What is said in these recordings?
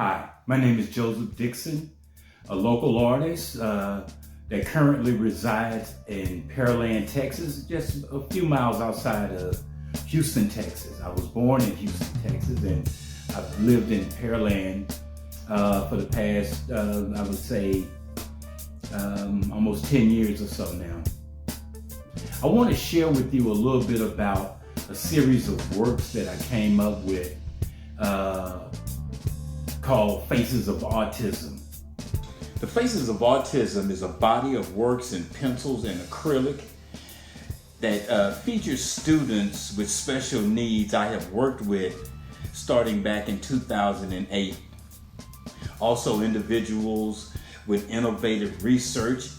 Hi, my name is Joseph Dixon, a local artist that currently resides in Pearland, Texas, just a few miles outside of Houston, Texas. I was born in Houston, Texas, and I've lived in Pearland for the past, I would say, almost 10 years or so now. I want to share with you a little bit about a series of works that I came up with called Faces of Autism. The Faces of Autism is a body of works in pencils and acrylic that features students with special needs I have worked with starting back in 2008. Also individuals with innovative research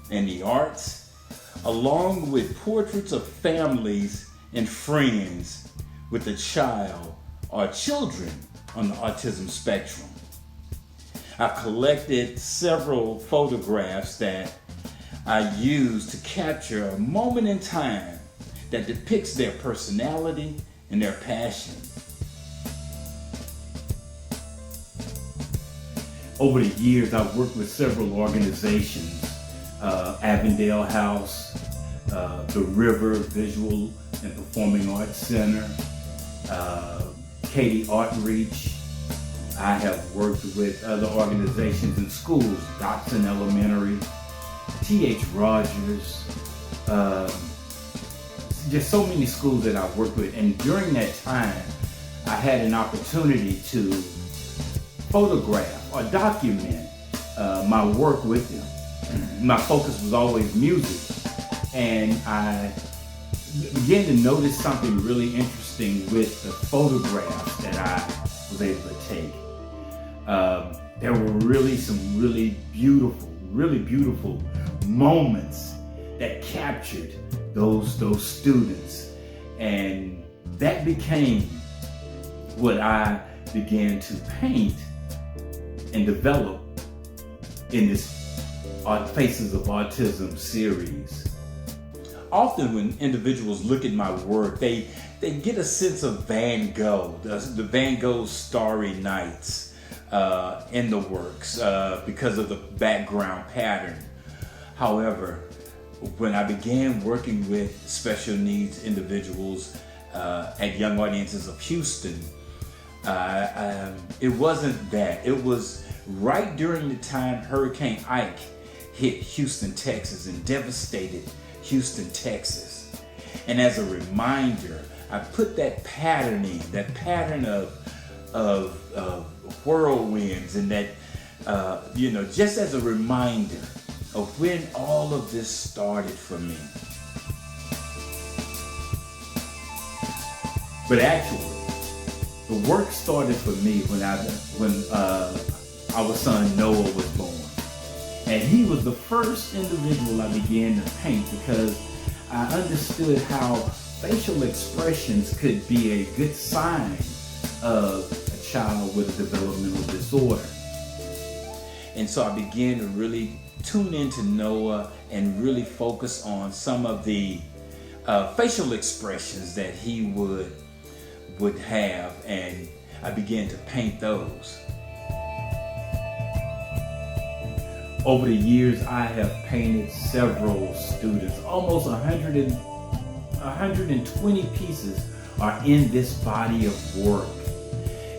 in the arts, along with portraits of families and friends with a child or children on the autism spectrum. I've collected several photographs that I use to capture a moment in time that depicts their personality and their passion. Over the years, I've worked with several organizations, Avondale House, the River Visual and Performing Arts Center, Katie Art Reach. I have worked with other organizations and schools, Dixon Elementary, T.H. Rogers, just so many schools that I've worked with. And during that time, I had an opportunity to photograph or document my work with them. My focus was always music, and I began to notice something really interesting with the photographs that I was able to take. There were really some really beautiful moments that captured those students, and that became what I began to paint and develop in this Faces of Autism series. Often when individuals look at my work, they get a sense of Van Gogh, the Van Gogh Starry Nights in the works because of the background pattern. However, when I began working with special needs individuals at Young Audiences of Houston, it wasn't that. It was right during the time Hurricane Ike hit Houston, Texas and devastated Houston, Texas. And as a reminder, I put that pattern in, that pattern of whirlwinds, and that, just as a reminder of when all of this started for me. But actually, the work started for me when our son Noah was born. And he was the first individual I began to paint because I understood how facial expressions could be a good sign of a child with a developmental disorder. And so I began to really tune into Noah and really focus on some of the facial expressions that he would have, and I began to paint those. Over the years, I have painted several students. Almost 120 pieces are in this body of work.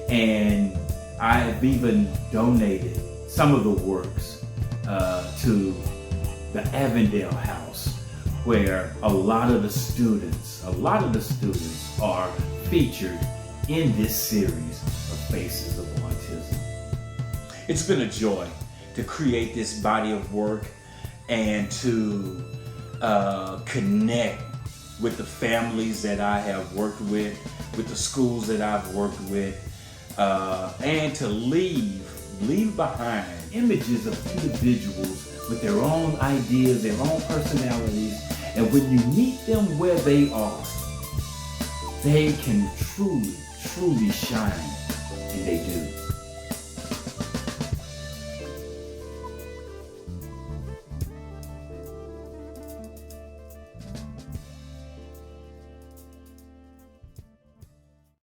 And I have even donated some of the works to the Avondale House, where a lot of the students are featured in this series of Faces of Autism. It's been a joy to create this body of work and to connect with the families that I have worked with the schools that I've worked with, and to leave behind images of individuals with their own ideas, their own personalities, and when you meet them where they are, they can truly shine, and they do.